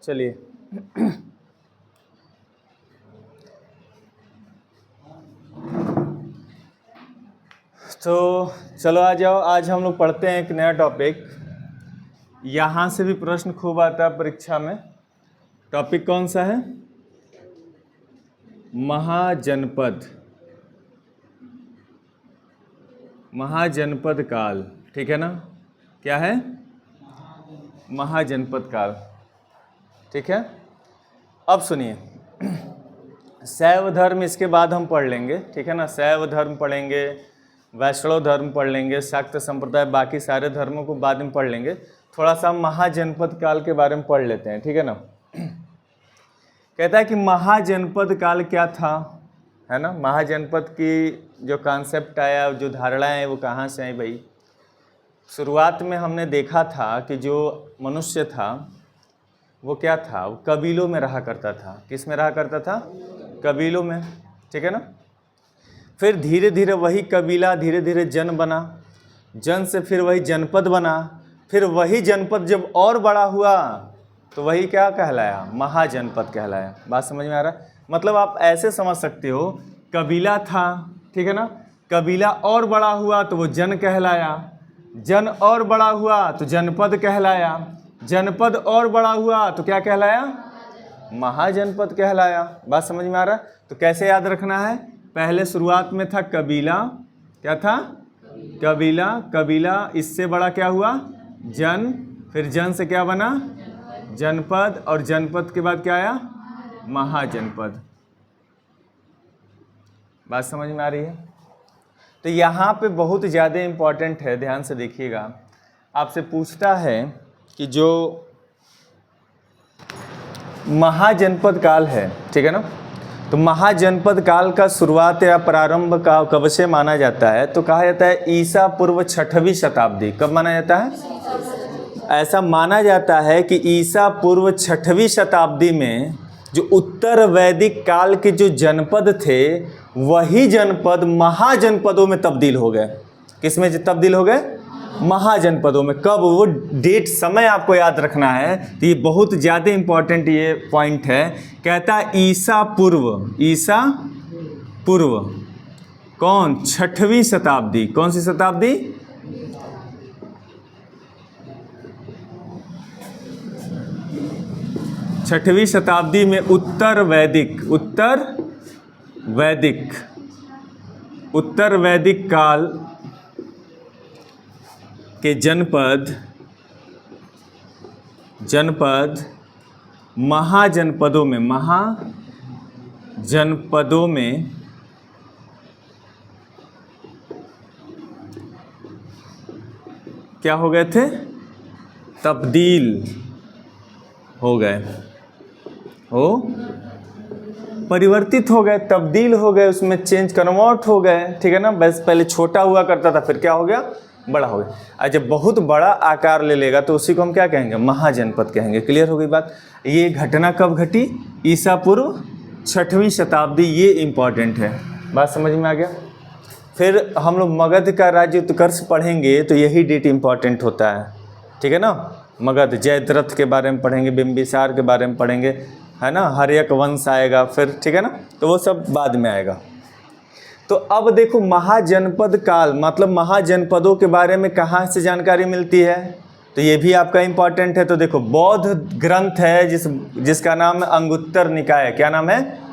चलिए तो चलो आ जाओ। आज हम लोग पढ़ते हैं एक नया टॉपिक। यहाँ से भी प्रश्न खूब आता है परीक्षा में। टॉपिक कौन सा है? महाजनपद, महाजनपद काल। ठीक है ना? क्या है? महाजनपद काल। ठीक है। अब सुनिए, शैव धर्म इसके बाद हम पढ़ लेंगे। ठीक है ना? शैव धर्म पढ़ेंगे, वैष्णव धर्म पढ़ लेंगे, शाक्त संप्रदाय, बाकी सारे धर्मों को बाद में पढ़ लेंगे। थोड़ा सा महाजनपद काल के बारे में पढ़ लेते हैं। ठीक है ना? कहता है कि महाजनपद काल क्या था, है ना? महाजनपद की जो कॉन्सेप्ट आया, जो धारणाएं हैं, वो कहाँ से आई भाई? शुरुआत में हमने देखा था कि जो मनुष्य था वो क्या था? वो कबीलों में रहा करता था। किस में रहा करता था? कबीलों में। ठीक है ना? फिर धीरे धीरे वही कबीला धीरे धीरे जन बना, जन से फिर वही जनपद बना, फिर वही जनपद जब और बड़ा हुआ तो वही क्या कहलाया? महाजनपद कहलाया। बात समझ में आ रहा है? मतलब आप ऐसे समझ सकते हो, कबीला था, ठीक है ना? कबीला और बड़ा हुआ तो वो जन कहलाया, जन और बड़ा हुआ तो जनपद कहलाया, जनपद और बड़ा हुआ तो क्या कहलाया? महाजनपद कहलाया। बात समझ में आ रहा है? तो कैसे याद रखना है? पहले शुरुआत में था कबीला। क्या था? कबीला। कबीला इससे बड़ा क्या हुआ? जन। फिर जन से क्या बना? जनपद। और जनपद के बाद क्या आया? महाजनपद। बात समझ में आ रही है? तो यहाँ पे बहुत ज़्यादा इम्पॉर्टेंट है, ध्यान से देखिएगा। आपसे पूछता है कि जो महाजनपद काल है, ठीक है ना? तो महाजनपद काल का शुरुआत या प्रारंभ का कब से माना जाता है? तो कहा जाता है ईसा पूर्व 6वीं शताब्दी। कब माना जाता है? ऐसा माना जाता है कि ईसा पूर्व 6वीं शताब्दी में जो उत्तर वैदिक काल के जो जनपद थे, वही जनपद महाजनपदों में तब्दील हो गए। किस में तब्दील हो गए? महाजनपदों में। कब? वो डेट, समय आपको याद रखना है। तो ये बहुत ज़्यादा इम्पोर्टेंट ये पॉइंट है। कहता है ईसा पूर्व। ईसा पूर्व कौन? 6वीं शताब्दी। कौन सी शताब्दी? 6वीं शताब्दी में उत्तर वैदिक, उत्तर वैदिक काल के जनपद महाजनपदों में क्या हो गए थे? तब्दील हो गए, परिवर्तित हो गए, तब्दील हो गए, उसमें चेंज कन्वर्ट हो गए। ठीक है ना? बस पहले छोटा हुआ करता था, फिर क्या हो गया? बड़ा हो गया। और जब बहुत बड़ा आकार ले लेगा तो उसी को हम क्या कहेंगे? महाजनपद कहेंगे। क्लियर हो गई बात? ये घटना कब घटी? ईसा पूर्व 6वीं शताब्दी। ये इम्पॉर्टेंट है। बात समझ में आ गया? फिर हम लोग मगध का राज्य उत्कर्ष पढ़ेंगे तो यही डेट इम्पॉर्टेंट होता है। ठीक है ना? मगध, जयद्रथ के बारे में पढ़ेंगे, बिंबिसार के बारे में पढ़ेंगे, है ना? हर्यक वंश आएगा फिर। ठीक है ना? तो वो सब बाद में आएगा। तो अब देखो, महाजनपद काल मतलब महाजनपदों के बारे में कहाँ से जानकारी मिलती है? तो ये भी आपका इम्पॉर्टेंट है। तो देखो, बौद्ध ग्रंथ है जिसका नाम है अंगुत्तर निकाय। क्या नाम है?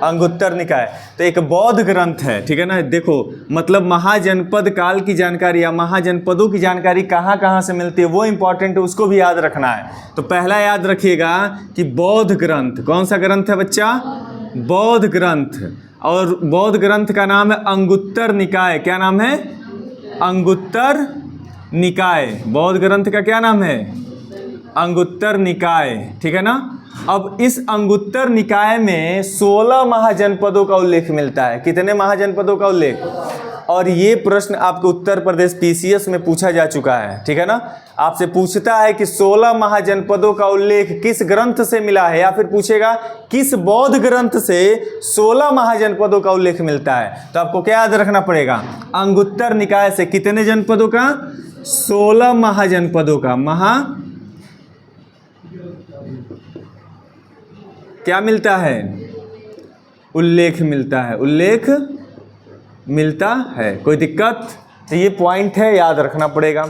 अंगुत्तर निकाय। तो एक बौद्ध ग्रंथ है। ठीक है ना? देखो, मतलब महाजनपद काल की जानकारी या महाजनपदों की जानकारी कहाँ कहाँ से मिलती है, वो इम्पॉर्टेंट है, उसको भी याद रखना है। तो पहला याद रखिएगा कि बौद्ध ग्रंथ। कौन सा ग्रंथ है बच्चा? बौद्ध ग्रंथ। और बौद्ध ग्रंथ का नाम है अंगुत्तर निकाय। क्या नाम है? अंगुत्तर निकाय। बौद्ध ग्रंथ का क्या नाम है? अंगुत्तर निकाय। ठीक है ना? अब इस अंगुत्तर निकाय में 16 महाजनपदों का उल्लेख मिलता है। कितने महाजनपदों का उल्लेख? और ये प्रश्न आपको उत्तर प्रदेश पीसीएस में पूछा जा चुका है। ठीक है ना? आपसे पूछता है कि 16 महाजनपदों का उल्लेख किस ग्रंथ से मिला है, या फिर पूछेगा किस बौद्ध ग्रंथ से 16 महाजनपदों का उल्लेख मिलता है। तो आपको क्या याद रखना पड़ेगा? अंगुत्तर निकाय से कितने जनपदों का? 16 महाजनपदों का। क्या मिलता है? उल्लेख मिलता है, उल्लेख मिलता है। कोई दिक्कत? तो ये पॉइंट है, याद रखना पड़ेगा।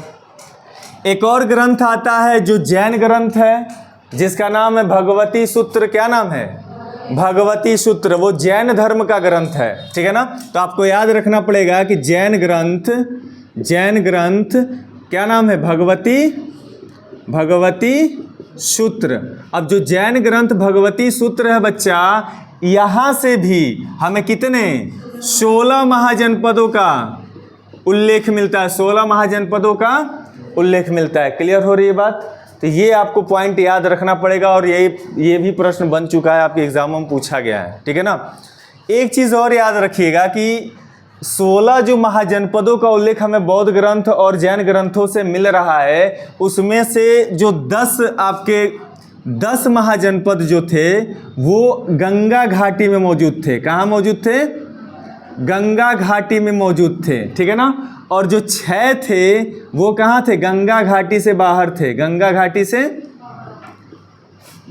एक और ग्रंथ आता है जो जैन ग्रंथ है, जिसका नाम है भगवती सूत्र। क्या नाम है? भगवती सूत्र। वो जैन धर्म का ग्रंथ है, ठीक है ना। तो आपको याद रखना पड़ेगा कि जैन ग्रंथ क्या नाम है? भगवती सूत्र। अब जो जैन ग्रंथ भगवती सूत्र है बच्चा, यहाँ से भी हमें कितने 16 महाजनपदों का उल्लेख मिलता है। 16 महाजनपदों का उल्लेख मिलता है। क्लियर हो रही है बात? तो ये आपको पॉइंट याद रखना पड़ेगा, और ये भी प्रश्न बन चुका है, आपके एग्जामों में पूछा गया है, ठीक है ना। एक चीज़ और याद रखिएगा कि 16 जो महाजनपदों का उल्लेख हमें बौद्ध ग्रंथ और जैन ग्रंथों से मिल रहा है, उसमें से जो 10 महाजनपद जो थे वो गंगा घाटी में मौजूद थे। कहाँ मौजूद थे? गंगा घाटी में मौजूद थे, ठीक है ना। और जो 6 थे वो कहाँ थे? गंगा घाटी से बाहर थे, गंगा घाटी से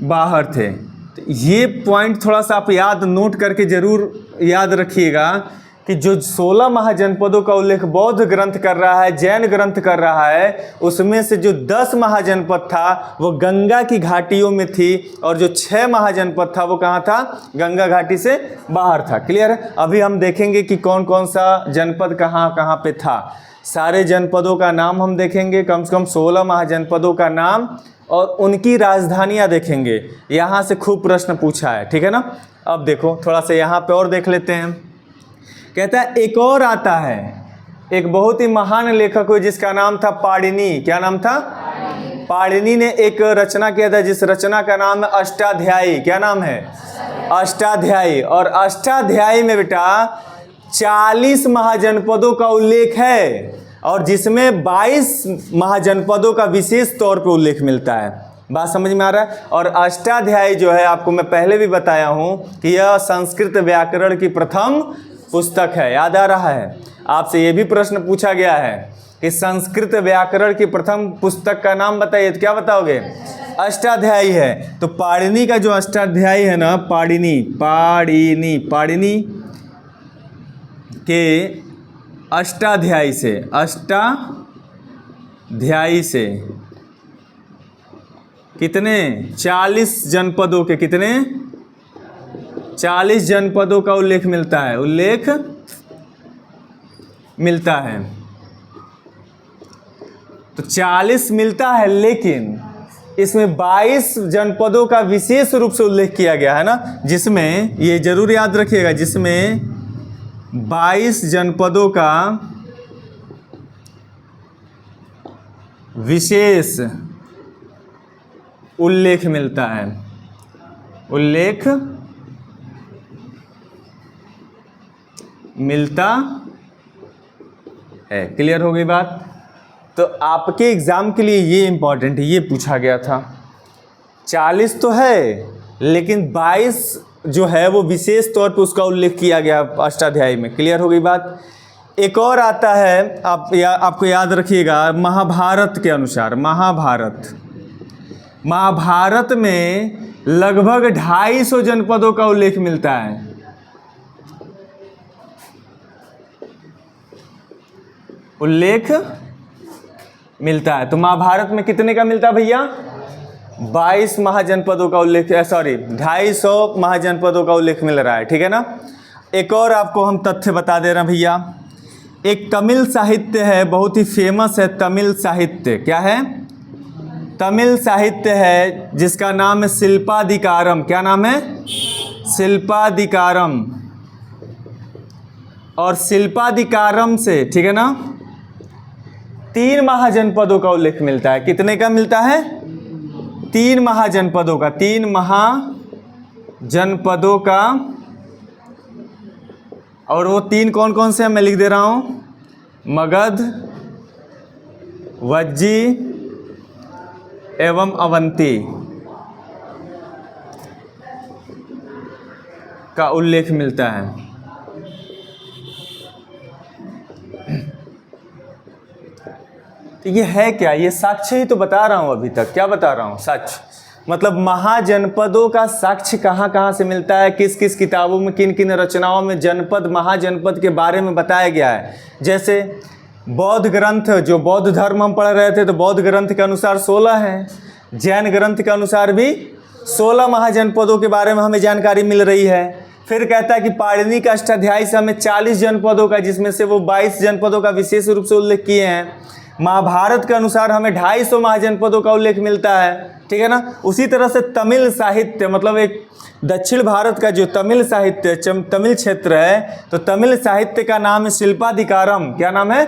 बाहर थे। तो ये पॉइंट थोड़ा सा आप याद नोट करके ज़रूर याद रखिएगा कि जो 16 महाजनपदों का उल्लेख बौद्ध ग्रंथ कर रहा है, जैन ग्रंथ कर रहा है, उसमें से जो 10 महाजनपद था वो गंगा की घाटियों में थी, और जो 6 महाजनपद था वो कहाँ था? गंगा घाटी से बाहर था। क्लियर है? अभी हम देखेंगे कि कौन कौन सा जनपद कहाँ कहाँ पे था। सारे जनपदों का नाम हम देखेंगे, कम से कम 16 महाजनपदों का नाम और उनकी राजधानियाँ देखेंगे। यहाँ से खूब प्रश्न पूछा है, ठीक है ना। अब देखो थोड़ा सा यहाँ पे और देख लेते हैं। कहता है एक और आता है, एक बहुत ही महान लेखक हुए जिसका नाम था पाणिनि। क्या नाम था? पाणिनि ने एक रचना किया था जिस रचना का नाम है अष्टाध्यायी। क्या नाम है? अष्टाध्यायी। और अष्टाध्यायी में बेटा 40 महाजनपदों का उल्लेख है, और जिसमें 22 महाजनपदों का विशेष तौर पर उल्लेख मिलता है। बात समझ में आ रहा है? और अष्टाध्यायी जो है, आपको मैं पहले भी बताया हूँ कि यह संस्कृत व्याकरण की प्रथम पुस्तक है। याद आ रहा है? आपसे ये भी प्रश्न पूछा गया है कि संस्कृत व्याकरण की प्रथम पुस्तक का नाम बताइए, तो क्या बताओगे? अष्टाध्यायी है। तो पाणिनि का जो अष्टाध्यायी है ना, पाणिनि के अष्टाध्यायी से कितने? 40 जनपदों के कितने? 40 जनपदों का उल्लेख मिलता है। तो 40 मिलता है, लेकिन इसमें 22 जनपदों का विशेष रूप से उल्लेख किया गया है ना, जिसमें ये जरूर याद रखिएगा, जिसमें 22 जनपदों का विशेष उल्लेख मिलता है। उल्लेख मिलता है। क्लियर हो गई बात? तो आपके एग्जाम के लिए ये इंपॉर्टेंट है, ये पूछा गया था। 40 तो है, लेकिन 22 जो है वो विशेष तौर पर उसका उल्लेख किया गया अष्टाध्यायी में। क्लियर हो गई बात? एक और आता है, आपको याद रखिएगा, महाभारत के अनुसार। महाभारत में लगभग 250 जनपदों का उल्लेख मिलता है। उल्लेख मिलता है। तो महाभारत में कितने का मिलता है भैया? 22 महाजनपदों का उल्लेख, 250 महाजनपदों का उल्लेख मिल रहा है, ठीक है ना। एक और आपको हम तथ्य बता दे रहे हैं भैया। एक तमिल साहित्य है, बहुत ही फेमस है तमिल साहित्य। क्या है? तमिल साहित्य है जिसका नाम है शिल्पाधिकारम। क्या नाम है? शिल्पाधिकारम। और शिल्पाधिकारम से, ठीक है ना, 3 महाजनपदों का उल्लेख मिलता है। कितने का मिलता है? 3 महाजनपदों का। 3 महाजनपदों का। और वो 3 कौन कौन से हैं मैं लिख दे रहा हूँ। मगध, वज्जी एवं अवंती का उल्लेख मिलता है। तो ये है क्या? ये साक्ष्य ही तो बता रहा हूँ अभी तक। क्या बता रहा हूँ? सच। मतलब महाजनपदों का साक्ष्य कहाँ कहाँ से मिलता है, किस किस किताबों में, किन किन रचनाओं में जनपद महाजनपद के बारे में बताया गया है। जैसे बौद्ध ग्रंथ, जो बौद्ध धर्म हम पढ़ रहे थे, तो बौद्ध ग्रंथ के अनुसार 16 हैं, जैन ग्रंथ के अनुसार भी 16 महाजनपदों के बारे में हमें जानकारी मिल रही है। फिर कहता है कि पाणिनि का अष्टाध्यायी से हमें 40 जनपदों का, जिसमें से वो 22 जनपदों का विशेष रूप से उल्लेख किए हैं। महाभारत के अनुसार हमें 250 महाजनपदों का उल्लेख मिलता है, ठीक है ना। उसी तरह से तमिल साहित्य, मतलब एक दक्षिण भारत का जो तमिल साहित्य, तमिल क्षेत्र है, तो तमिल साहित्य का नाम है शिल्पाधिकारम। क्या नाम है?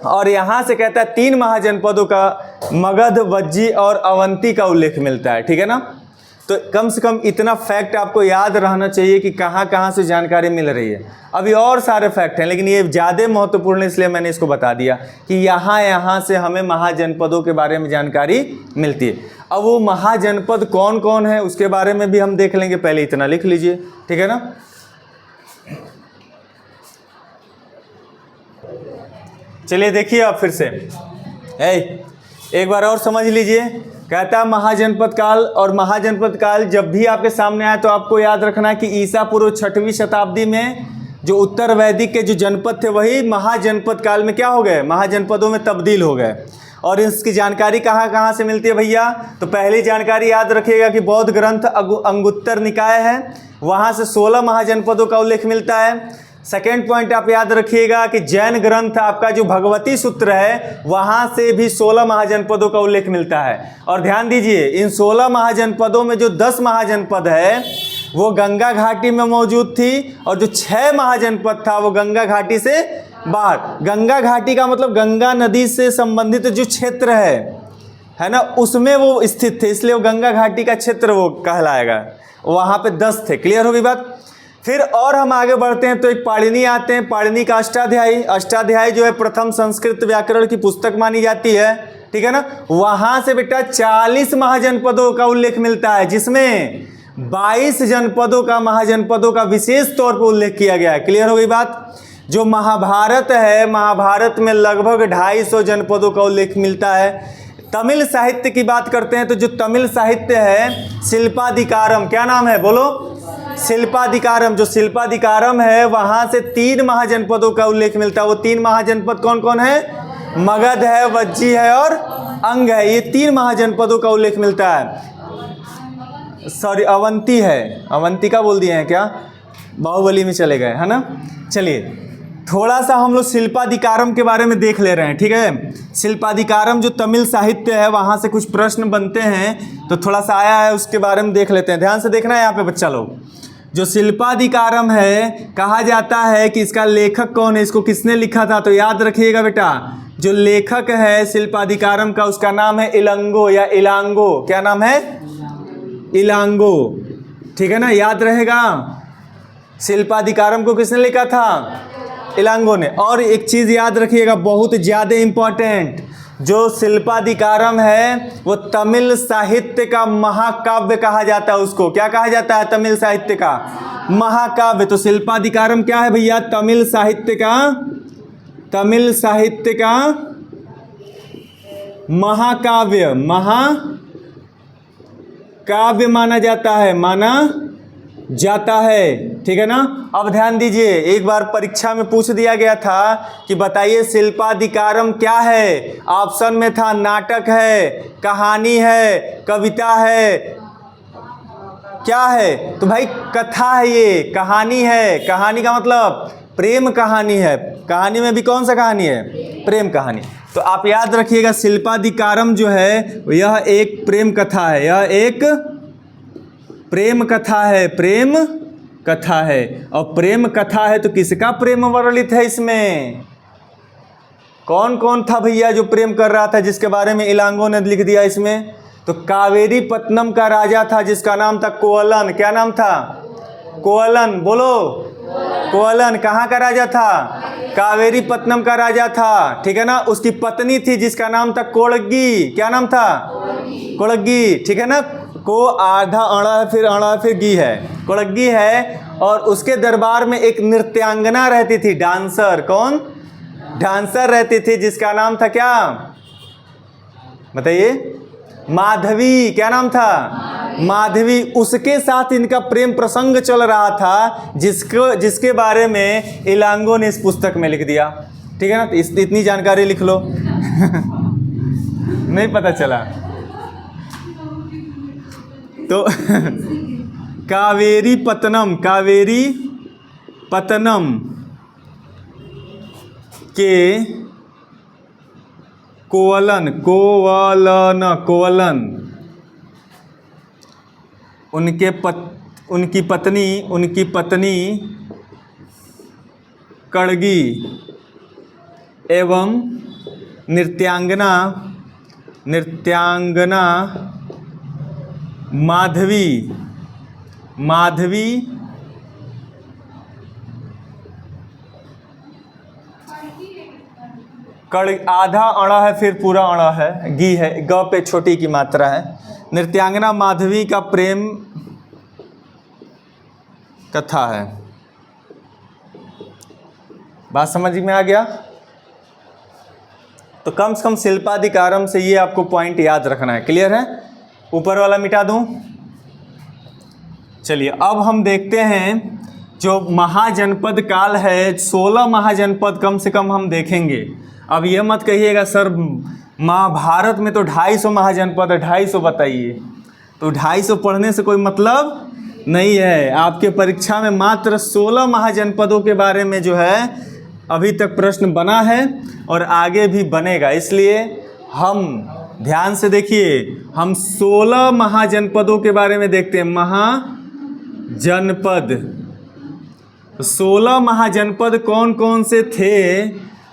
और यहाँ से कहता है 3 महाजनपदों का, मगध, वज्जी और अवंती का उल्लेख मिलता है, ठीक है ना। तो कम से कम इतना फैक्ट आपको याद रहना चाहिए कि कहाँ कहाँ से जानकारी मिल रही है। अभी और सारे फैक्ट हैं, लेकिन ये ज़्यादा महत्वपूर्ण है, इसलिए मैंने इसको बता दिया कि यहाँ से हमें महाजनपदों के बारे में जानकारी मिलती है। अब वो महाजनपद कौन कौन है उसके बारे में भी हम देख लेंगे, पहले इतना लिख लीजिए, ठीक है ना। चलिए देखिए आप फिर से एक बार और समझ लीजिए। कहता महाजनपद काल, और महाजनपद काल जब भी आपके सामने आए तो आपको याद रखना है कि ईसा पूर्व 6वीं शताब्दी में जो उत्तर वैदिक के जो जनपद थे वही महाजनपद काल में क्या हो गए, महाजनपदों में तब्दील हो गए। और इसकी जानकारी कहाँ कहाँ से मिलती है भैया? तो पहली जानकारी याद रखिएगा कि बौद्ध ग्रंथ अंगुत्तर निकाय है, वहाँ से 16 महाजनपदों का उल्लेख मिलता है। सेकेंड पॉइंट आप याद रखिएगा कि जैन ग्रंथ आपका जो भगवती सूत्र है, वहाँ से भी 16 महाजनपदों का उल्लेख मिलता है। और ध्यान दीजिए, इन 16 महाजनपदों में जो 10 महाजनपद है वो गंगा घाटी में मौजूद थी, और जो 6 महाजनपद था वो गंगा घाटी से बाहर। गंगा घाटी का मतलब गंगा नदी से संबंधित जो क्षेत्र है ना, उसमें वो स्थित थे, इसलिए वो गंगा घाटी का क्षेत्र वो कहलाएगा। वहाँ पे 10 थे। क्लियर होगी बात? फिर और हम आगे बढ़ते हैं तो एक पाणिनि आते हैं, पाणिनि का अष्टाध्यायी। अष्टाध्यायी जो है प्रथम संस्कृत व्याकरण की पुस्तक मानी जाती है, ठीक है ना। वहाँ से बेटा 40 महाजनपदों का उल्लेख मिलता है, जिसमें 22 जनपदों का, महाजनपदों का विशेष तौर पर उल्लेख किया गया है। क्लियर हो गई बात? जो महाभारत है, महाभारत में लगभग 250 जनपदों का उल्लेख मिलता है। तमिल साहित्य की बात करते हैं तो जो तमिल साहित्य है, शिल्पाधिकारम, क्या नाम है बोलो? शिल्पाधिकारम। जो शिल्पाधिकारम है वहाँ से 3 महाजनपदों का उल्लेख मिलता है। वो 3 महाजनपद कौन कौन है? मगध है, वज्जी है और अंग है। ये 3 महाजनपदों का उल्लेख मिलता है। सॉरी, अवंती है, अवंतिका बोल दिए हैं क्या? बाहुबली में चले गए, है ना। चलिए थोड़ा सा हम लोग शिल्पाधिकारम के बारे में देख ले रहे हैं, ठीक है। शिल्पाधिकारम जो तमिल साहित्य है, वहाँ से कुछ प्रश्न बनते हैं, तो थोड़ा सा आया है, उसके बारे में देख लेते हैं। ध्यान से देखना है यहाँ पे बच्चा लोग। जो शिल्पाधिकारम है, कहा जाता है कि इसका लेखक कौन है, इसको किसने लिखा था? तो याद रखिएगा बेटा, जो लेखक है शिल्पाधिकारम का, उसका नाम है इलांगो या इलांगो। क्या नाम है? इलांगो, ठीक है ना, याद रहेगा। शिल्पाधिकारम को किसने लिखा था? इलांगो ने। और एक चीज़ याद रखिएगा, बहुत ज़्यादा इम्पॉर्टेंट, जो शिल्पाधिकारम है वो तमिल साहित्य का महाकाव्य कहा जाता है। उसको क्या कहा जाता है? तमिल साहित्य का महाकाव्य। तो शिल्पाधिकारम क्या है भैया? तमिल साहित्य का महाकाव्य, महाकाव्य माना जाता है, ठीक है ना। अब ध्यान दीजिए, एक बार परीक्षा में पूछ दिया गया था कि बताइए शिल्पाधिकारम क्या है। ऑप्शन में था नाटक है, कहानी है, कविता है, क्या है? तो भाई कथा है, ये कहानी है। कहानी का मतलब प्रेम कहानी है। कहानी में भी कौन सा कहानी है? प्रेम कहानी। तो आप याद रखिएगा, शिल्पाधिकारम जो है यह एक प्रेम कथा है, यह एक प्रेम कथा है, प्रेम कथा है। और प्रेम कथा है तो किसका प्रेम वर्णित है इसमें? कौन कौन था भैया जो प्रेम कर रहा था, जिसके बारे में इलांगो ने लिख दिया इसमें? तो कावेरी पत्तनम का राजा था जिसका नाम था कोअलन। क्या नाम था? कोअलन, बोलो। कोअलन कहाँ का राजा था? कावेरी पत्तनम का राजा था, ठीक है ना। उसकी पत्नी थी जिसका नाम था कोड़ग्गी। क्या नाम था? कोड़ग्गी, ठीक है ना। को आधा अड़ा है, फिर अड़ा, फिर गी है, कोड़ग्गी है। और उसके दरबार में एक नृत्यांगना रहती थी, डांसर। कौन? डांसर रहती थी जिसका नाम था क्या? बताइए। माधवी, क्या नाम था? माधवी। उसके साथ इनका प्रेम प्रसंग चल रहा था, जिसके बारे में इलांगो ने इस पुस्तक में लिख दिया। ठीक है ना, तो इतनी जानकारी लिख लो। नहीं पता चला तो कावेरी पत्तनम के कोवलन उनकी पत्नी कड़गी एवं नृत्यांगना माधवी कड़ आधा अड़ा है, फिर पूरा अड़ा है, गी है, ग पे छोटी की मात्रा है। नृत्यांगना माधवी का प्रेम कथा है। बात समझ में आ गया? तो कम से कम शिल्पाधिकारम से ये आपको पॉइंट याद रखना है। क्लियर है? ऊपर वाला मिटा दूं? चलिए अब हम देखते हैं जो महाजनपद काल है, 16 महाजनपद कम से कम हम देखेंगे। अब ये मत कहिएगा सर महाभारत में तो 250 महाजनपद है, 250 बताइए। तो 250 पढ़ने से कोई मतलब नहीं है। आपके परीक्षा में मात्र 16 महाजनपदों के बारे में जो है अभी तक प्रश्न बना है और आगे भी बनेगा। इसलिए हम ध्यान से देखिए, हम 16 महाजनपदों के बारे में देखते हैं। महाजनपद, 16 महाजनपद कौन कौन से थे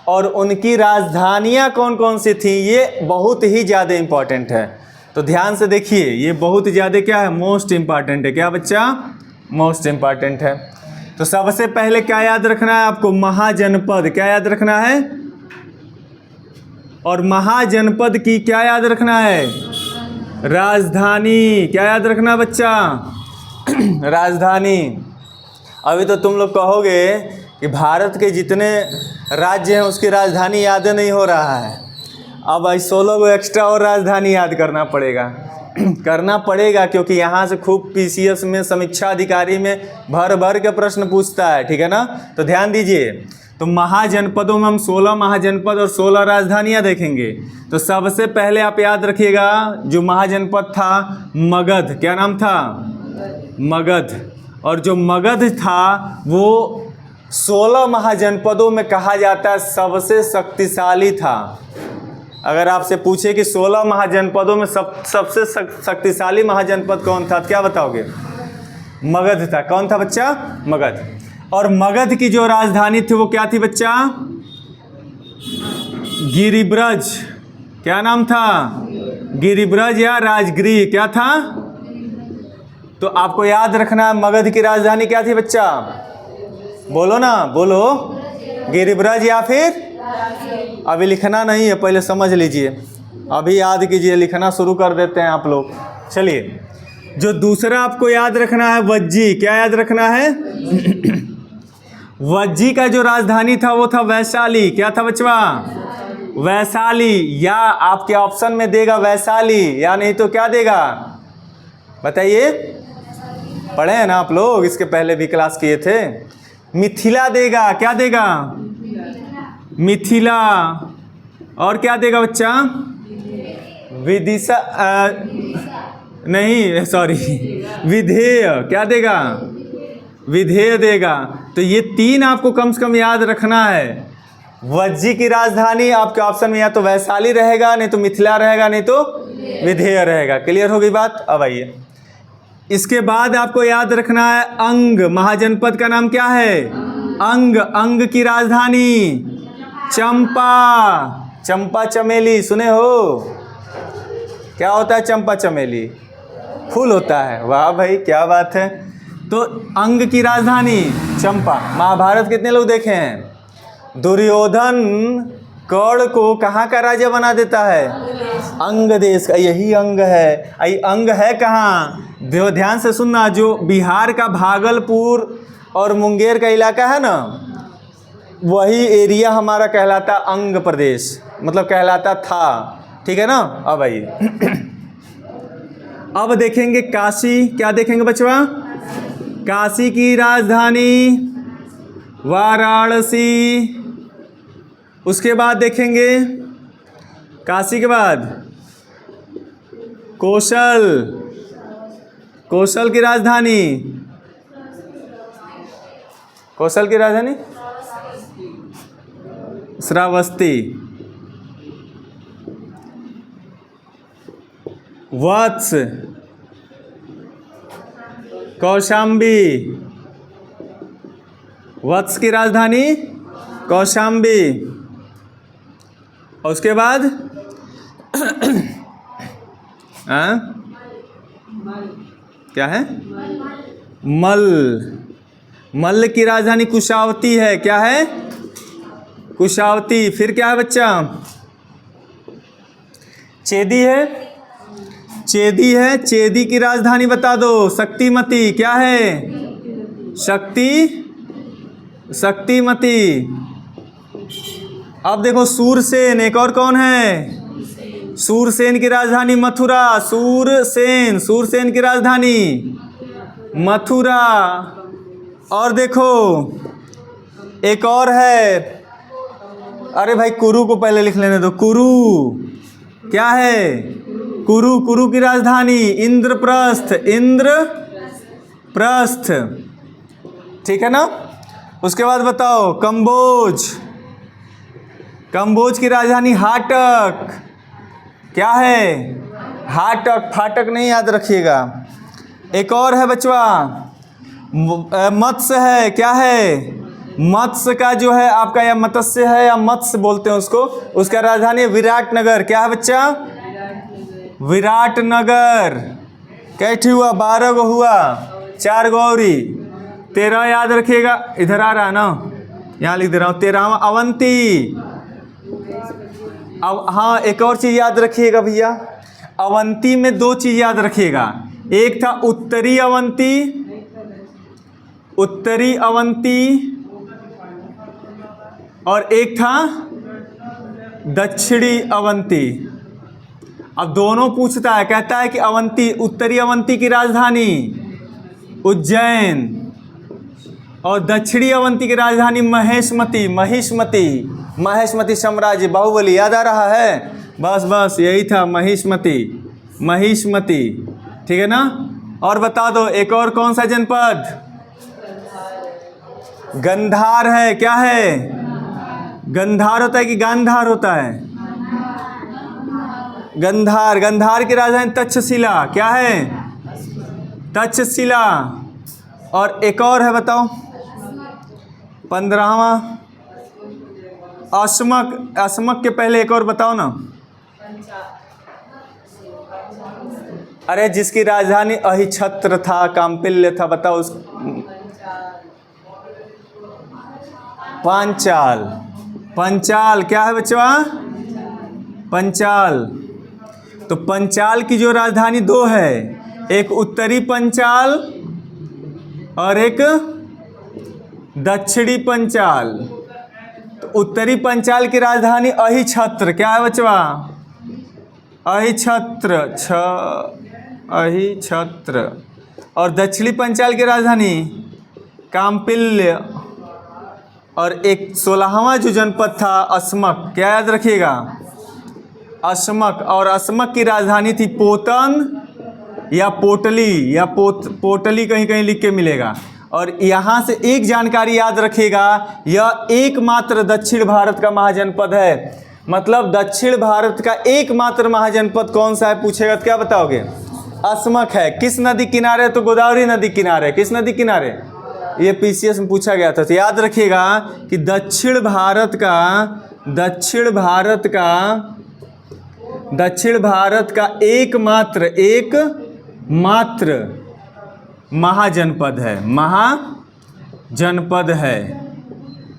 और उनकी राजधानियां कौन कौन सी थी, ये बहुत ही ज़्यादा इम्पॉर्टेंट है। तो ध्यान से देखिए, ये बहुत ज़्यादा क्या है, मोस्ट इम्पॉर्टेंट है। क्या बच्चा? मोस्ट इम्पॉर्टेंट है। तो सबसे पहले क्या याद रखना है आपको? महाजनपद। क्या याद रखना है? और महाजनपद की क्या याद रखना है? राजधानी। क्या याद रखना बच्चा? राजधानी। अभी तो तुम लोग कहोगे कि भारत के जितने राज्य हैं उसकी राजधानी याद नहीं हो रहा है। अब 16 को एक्स्ट्रा और राजधानी याद करना पड़ेगा। करना पड़ेगा क्योंकि यहाँ से खूब पीसीएस में समीक्षा अधिकारी में भर के प्रश्न पूछता है। ठीक है ना? तो ध्यान दीजिए। तो महाजनपदों में हम 16 महाजनपद और 16 राजधानियाँ देखेंगे। तो सबसे पहले आप याद रखिएगा जो महाजनपद था मगध। क्या नाम था? मगध। और जो मगध था वो 16 महाजनपदों में कहा जाता है सबसे शक्तिशाली था। अगर आपसे पूछे कि 16 महाजनपदों में सबसे शक्तिशाली महाजनपद कौन था, तो क्या बताओगे? मगध था। कौन था बच्चा? मगध। और मगध की जो राजधानी थी वो क्या थी बच्चा? गिरिब्रज। क्या नाम था? गिरिब्रज या राजगृह। क्या था? तो आपको याद रखना है मगध की राजधानी क्या थी बच्चा? बोलो ना, बोलो। गिरिब्रज या फिर? अभी लिखना नहीं है, पहले समझ लीजिए, अभी याद कीजिए, लिखना शुरू कर देते हैं आप लोग। चलिए, जो दूसरा आपको याद रखना है वज्जी। क्या याद रखना है? वज्जी का जो राजधानी था वो था वैशाली। क्या था बच्चा? वैशाली। या आपके ऑप्शन में देगा वैशाली, या नहीं तो क्या देगा बताइए? पढ़े हैं ना आप लोग, इसके पहले भी क्लास किए थे। मिथिला देगा। क्या देगा? मिथिला। और क्या देगा बच्चा? विदिशा नहीं, सॉरी, विधेय। क्या देगा? विधेय देगा। तो ये 3 आपको कम से कम याद रखना है। वज्जी की राजधानी आपके ऑप्शन में या तो वैशाली रहेगा, नहीं तो मिथिला रहेगा, नहीं तो विधेय रहेगा। क्लियर हो गई बात? अब आइए, इसके बाद आपको याद रखना है अंग। महाजनपद का नाम क्या है? अंग। अंग की राजधानी चंपा। चंपा चमेली सुने हो? क्या होता है चंपा चमेली? फूल होता है। वाह भाई, क्या बात है। तो अंग की राजधानी चंपा। महाभारत कितने लोग देखे हैं? दुर्योधन कर्ण को कहाँ का राजा बना देता है? अंग देश का। यही अंग है। यही अंग है कहाँ? ध्यान से सुनना, जो बिहार का भागलपुर और मुंगेर का इलाका है ना, वही एरिया हमारा कहलाता अंग प्रदेश, मतलब कहलाता था। ठीक है ना? अब आइए, अब देखेंगे काशी, क्या देखेंगे बचवा? काशी की राजधानी वाराणसी। उसके बाद देखेंगे काशी के बाद कौशल, कौशल की राजधानी, कौशल की राजधानी श्रावस्ती। वत्स, कौशाम्बी, वत्स की राजधानी कौशाम्बी। और उसके बाद क्या है? मल, मल्ल की राजधानी कुशावती है। क्या है? कुशावती। फिर क्या है बच्चा? चेदी है, चेदी है। चेदी की राजधानी बता दो। शक्तिमती। क्या है? शक्तिमती। अब देखो सूरसेन, एक और कौन है? सूरसेन की राजधानी मथुरा। सूरसेन, सूरसेन की राजधानी मथुरा। और देखो एक और है, अरे भाई कुरु को पहले लिख लेने दो। कुरु, क्या है? कुरु, कुरु की राजधानी इंद्रप्रस्थ, इंद्रप्रस्थ। ठीक है ना? उसके बाद बताओ कंबोज, कंबोज की राजधानी हाटक। क्या है? हाटक, फाटक नहीं याद रखिएगा। एक और है बचवा, मत्स्य है। क्या है? मत्स्य का जो है आपका, या मत्स्य है या मत्स्य बोलते हैं उसको, उसका राजधानी विराटनगर। क्या है बच्चा? विराटनगर। कैठी हुआ? 12 गो हुआ, 4 गौरी, 13 याद रखिएगा। इधर आ रहा है ना, यहाँ लिख दे रहा हूँ। 13वां अवंती। अब हाँ, एक और चीज़ याद रखिएगा भैया, अवंती में 2 चीज़ याद रखिएगा। एक था उत्तरी अवंती, उत्तरी अवंती, और एक था दक्षिणी अवंती। अब दोनों पूछता है, कहता है कि अवंती, उत्तरी अवंती की राजधानी उज्जैन, और दक्षिणी अवंती की राजधानी महेशमती। महिष्मती, महेशमती साम्राज्य, बाहुबली याद आ रहा है? बस बस यही था, महिष्मती, महिष्मती। ठीक है ना? और बता दो एक और कौन सा जनपद? गंधार है। क्या है? गंधार होता है कि गांधार होता है? गंधार। गंधार की राजधानी तक्षशिला। क्या है? तक्षशिला। और एक और है, बताओ 15वां अस्मक। अस्मक के पहले एक और बताओ ना। अरे जिसकी राजधानी अहिछत्र था, काम्पिल्य था, बताओ उस। पांचाल। पंचाल। क्या है बच्चा? पंचाल। तो पंचाल की जो राजधानी 2 है, एक उत्तरी पंचाल और एक दक्षिणी पंचाल। तो उत्तरी पंचाल की राजधानी अहिछत्र। क्या है बच्चा? अहिछत्र, अहिछत्र। और दक्षिणी पंचाल की राजधानी काम्पिल्य। और एक 16वां जो जनपद था अस्मक। क्या याद रखिएगा? अस्मक। और अस्मक की राजधानी थी पोतन या पोटली, या पोटली कहीं कहीं लिख के मिलेगा। और यहाँ से एक जानकारी याद रखिएगा, यह एकमात्र दक्षिण भारत का महाजनपद है। मतलब दक्षिण भारत का एकमात्र महाजनपद कौन सा है पूछेगा तो क्या बताओगे? अस्मक है। किस नदी किनारे? तो गोदावरी नदी किनारे। किस नदी किनारे? ये पीसीएस में पूछा गया था। तो याद रखिएगा कि दक्षिण भारत का एकमात्र महाजनपद है, महाजनपद है।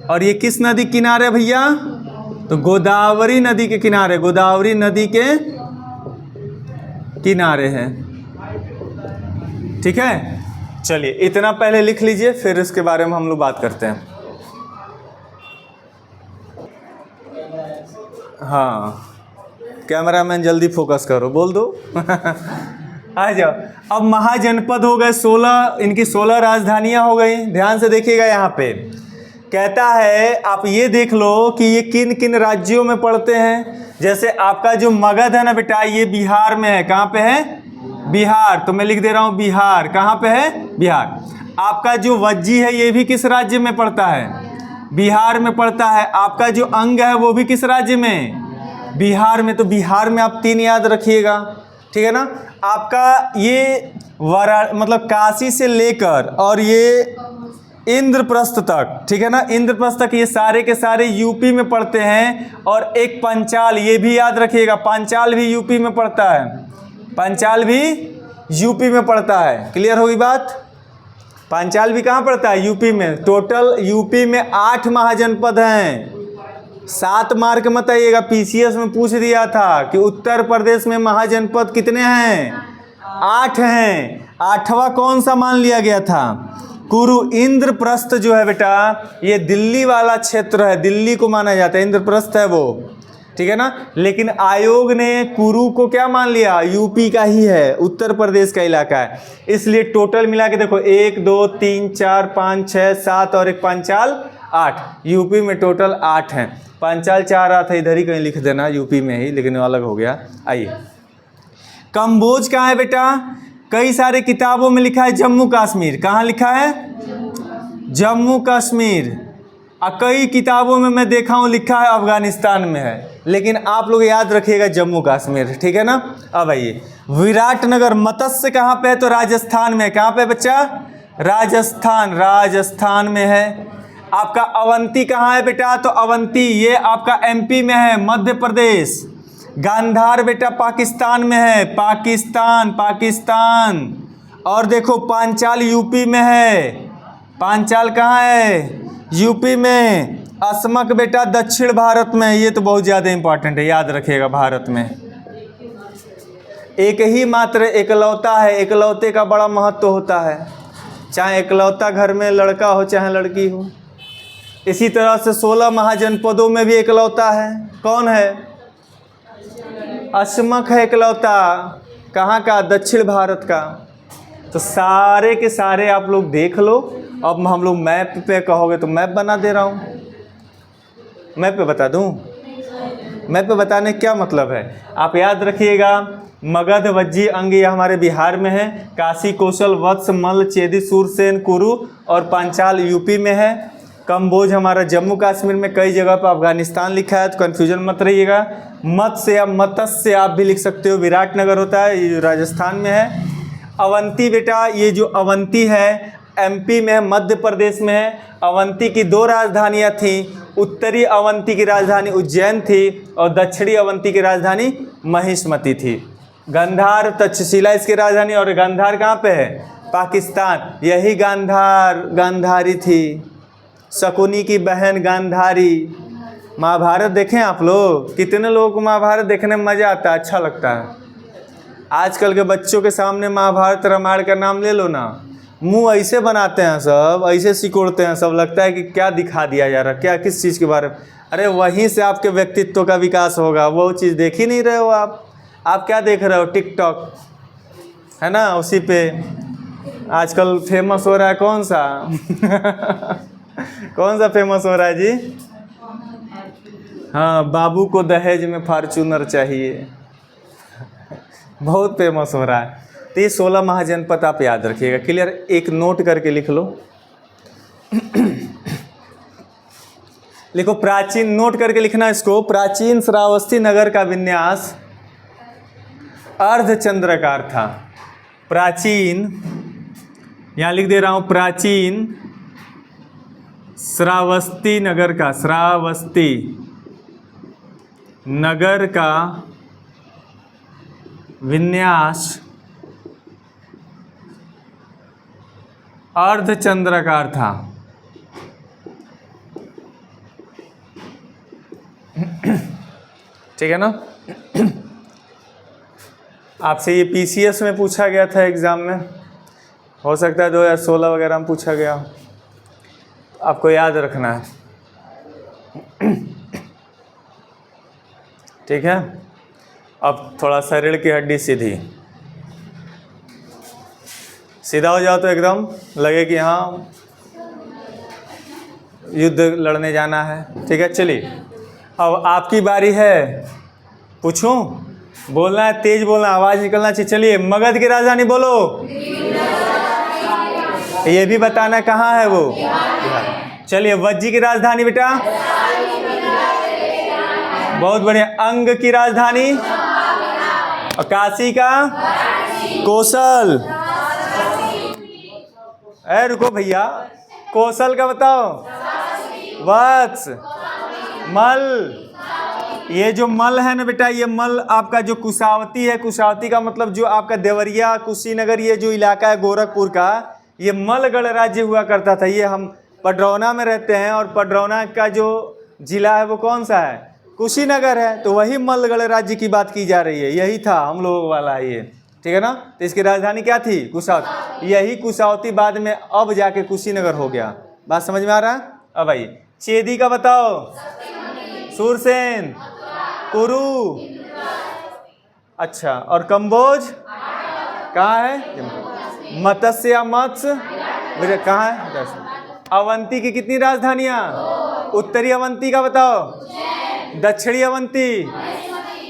और ये किस नदी किनारे भैया? तो गोदावरी नदी के किनारे, गोदावरी नदी के किनारे है। ठीक है, चलिए इतना पहले लिख लीजिए, फिर इसके बारे में हम लोग बात करते हैं। हाँ, कैमरामैन जल्दी फोकस करो, बोल दो। आ जाओ। अब महाजनपद हो गए 16, इनकी 16 राजधानियां हो गई। ध्यान से देखिएगा यहाँ पे कहता है, आप ये देख लो कि ये किन किन राज्यों में पड़ते हैं। जैसे आपका जो मगध है ना बेटा, ये बिहार में है। कहाँ पे है? बिहार। तो मैं लिख दे रहा हूँ बिहार। कहाँ पे है? बिहार। आपका जो वज्जी है ये भी किस राज्य में पड़ता है? बिहार में पड़ता है। आपका जो अंग है वो भी किस राज्य में? बिहार में। तो बिहार में आप 3 याद रखिएगा, ठीक है ना। आपका ये मतलब काशी से लेकर और ये इंद्रप्रस्थ तक, ठीक है ना, इंद्रप्रस्थ तक ये सारे के सारे यूपी में पड़ते हैं। और एक पंचाल, ये भी याद रखिएगा, पंचाल भी यूपी में पड़ता है। पंचाल भी यूपी में पड़ता है। क्लियर होगी बात? पंचाल भी कहाँ पड़ता है? यूपी में। टोटल यूपी में 8 महाजनपद हैं। 7 मार्क मत आइएगा, पीसीएस में पूछ दिया था कि उत्तर प्रदेश में महाजनपद कितने हैं? 8 हैं। 8वां कौन सा मान लिया गया था? कुरु। इंद्रप्रस्थ जो है बेटा ये दिल्ली वाला क्षेत्र है, दिल्ली को माना जाता है, इंद्रप्रस्थ है वो, ठीक है ना। लेकिन आयोग ने कुरु को क्या मान लिया? यूपी का ही है, उत्तर प्रदेश का इलाका है। इसलिए टोटल मिला के देखो 1 2 3 4 5 6 7 और एक पंचाल 8। यूपी में टोटल 8 हैं। पंचाल 4 आता, इधर ही कहीं लिख देना, यूपी में ही, लेकिन अलग हो गया। आइए, कम्बोज कहाँ है बेटा? कई सारे किताबों में लिखा है जम्मू कश्मीर। कहाँ लिखा है? जम्मू कश्मीर। और कई किताबों में मैं देखा हूँ लिखा है अफगानिस्तान में है, लेकिन आप लोग याद रखिएगा जम्मू कश्मीर, ठीक है ना। अब आइए, विराटनगर मत्स्य कहाँ पे है? तो राजस्थान में। कहाँ पे बच्चा? राजस्थान। राजस्थान में है। आपका अवंती कहाँ है बेटा? तो अवंती ये आपका एमपी में है, मध्य प्रदेश। गांधार बेटा पाकिस्तान में है, पाकिस्तान। और देखो पांचाल यूपी में है। पांचाल कहाँ है? यूपी में। असमक बेटा दक्षिण भारत में। ये तो बहुत ज़्यादा इंपॉर्टेंट है, याद रखिएगा। भारत में एक ही मात्र एकलौता है, एकलौते का बड़ा महत्व होता है। चाहे एकलौता घर में लड़का हो चाहे लड़की हो। इसी तरह से 16 महाजनपदों में भी एकलौता है। कौन है? असमक है एकलौता। कहाँ का? दक्षिण भारत का। तो सारे के सारे आप लोग देख लो। अब हम लोग मैप पे कहोगे तो मैप बना दे रहा हूँ। मैप पे बता दूँ? मैप पे बताने क्या मतलब है? आप याद रखिएगा, मगध, वज्जी, अंग ये हमारे बिहार में है। काशी, कौशल, वत्स, मल्ल, चेदी, सूरसेन, कुरु और पांचाल यूपी में है। कम्बोज हमारा जम्मू कश्मीर में। कई जगह पर अफगानिस्तान लिखा है, तो कन्फ्यूजन मत रहिएगा। मत्स्य या मत्स्य आप भी लिख सकते हो, विराटनगर होता है, ये राजस्थान में है। अवंती बेटा, ये जो अवंती है एमपी में है, मध्य प्रदेश में है। अवंती की 2 राजधानियाँ थीं। उत्तरी अवंती की राजधानी उज्जैन थी और दक्षिणी अवंती की राजधानी महिष्मती थी। गांधार तक्षशिला इसकी राजधानी। और गांधार कहाँ पे है? पाकिस्तान। यही गांधारी थी, शकुनी की बहन गांधारी। महाभारत देखें आप लोग? कितने लोगों को महाभारत देखने में मज़ा आता है, अच्छा लगता है? आजकल के बच्चों के सामने महाभारत रामायण का नाम ले लो ना, मुंह ऐसे बनाते हैं सब, ऐसे सिकोड़ते हैं सब, लगता है कि क्या दिखा दिया जा रहा, क्या किस चीज़ के बारे में। अरे वहीं से आपके व्यक्तित्व का विकास होगा। वो चीज़ देख ही नहीं रहे हो आप क्या देख रहे हो? टिकटॉक है ना, उसी पे आजकल फेमस हो रहा है। कौन सा कौन सा फेमस हो रहा है जी? हाँ, बाबू को दहेज में फॉर्च्यूनर चाहिए, बहुत फेमस हो रहा है। तो ये 16 महाजनपद आप याद रखिएगा। क्लियर? एक नोट करके लिख लो। लिखो प्राचीन, नोट करके लिखना इसको। प्राचीन श्रावस्ती नगर का विन्यास अर्धचंद्राकार था। प्राचीन, यहाँ लिख दे रहा हूँ, प्राचीन श्रावस्ती नगर का, श्रावस्ती नगर का विन्यास अर्धचंद्राकार था। ठीक है ना? आपसे ये पीसीएस में पूछा गया था एग्जाम में, हो सकता है 2016 वगैरह में पूछा गया, आपको याद रखना है। ठीक है? अब थोड़ा सा रीढ़ की हड्डी सीधी, सीधा हो जाओ तो एकदम लगे कि हाँ युद्ध लड़ने जाना है। ठीक है, चलिए अब आपकी बारी है। पूछूं? बोलना है, तेज बोलना, आवाज निकलना चाहिए। चलिए, मगध की राजधानी बोलो। ये भी बताना कहाँ है वो? बिहार। चलिए, वज्जी की राजधानी बेटा। बहुत बढ़िया। अंग की राजधानी? और काशी का? कौशल। रुको भैया, कौशल का बताओ। वत्स। मल। ये जो मल है ना बेटा, ये मल आपका जो कुशावती है, कुशावती का मतलब जो आपका देवरिया, कुशीनगर, ये जो इलाका है गोरखपुर का, ये मलगढ़ राज्य हुआ करता था। ये हम पडरौना में रहते हैं और पडरौना का जो जिला है वो कौन सा है? कुशीनगर है। तो वही मलगढ़ राज्य की बात की जा रही है। यही था हम लोगों वाला ये, ठीक है ना। तो इसकी राजधानी क्या थी? कुशावती। यही कुशावती बाद में अब जाके कुशीनगर हो गया। बात समझ में आ रहा है? अब भाई चेदी का बताओ। सूरसेन। कुरु। अच्छा, और कंबोज कहाँ है? मत्स्य या मत्स्य कहाँ है? अवंती की कितनी राजधानियाँ? उत्तरी अवंती का बताओ। दक्षिणी अवंती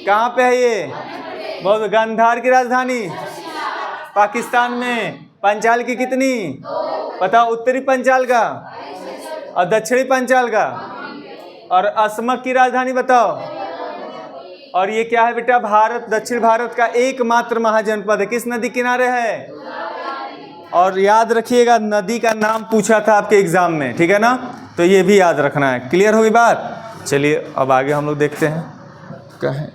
कहाँ पे है ये? बहुत। गांधार की राजधानी पाकिस्तान में। पंचाल की कितनी बताओ? उत्तरी पंचाल का और दक्षिणी पंचाल का। और असमक की राजधानी बताओ। और ये क्या है बेटा? भारत, दक्षिण भारत का एकमात्र महाजनपद है। किस नदी किनारे है? और याद रखिएगा, नदी का नाम पूछा था आपके एग्जाम में, ठीक है ना। तो ये भी याद रखना है। क्लियर होगी बात? चलिए अब आगे हम लोग देखते हैं। कहें